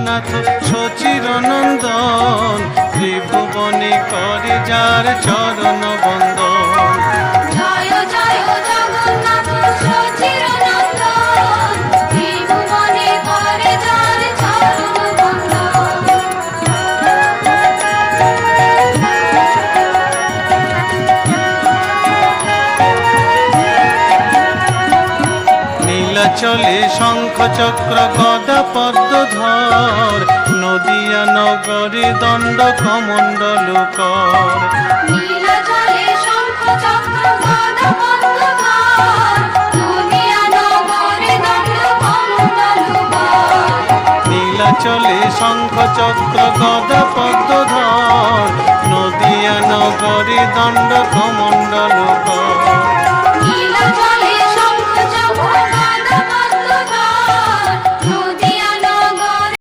জগন্নাথ সচির নন্দন, ত্রিভুবনে করে যার চরণ বন্দন। জয় জয় জগন্নাথ সচির নন্দন, ত্রিভুবনে করে যার চরণ বন্দন। নীলাচলে শঙ্খ চক্র গদা পদ্মধর, নদিয়া নগরে দণ্ড কমণ্ডল কর। নীলাচলে শঙ্খ চক্র গদা পদ্মধর, নদিয়া নগরে দণ্ড কমণ্ডল কর। নীলাচলে শঙ্খ চক্র গদা পদ্মধর, নদিয়া নগরে দণ্ড কমণ্ডল কর।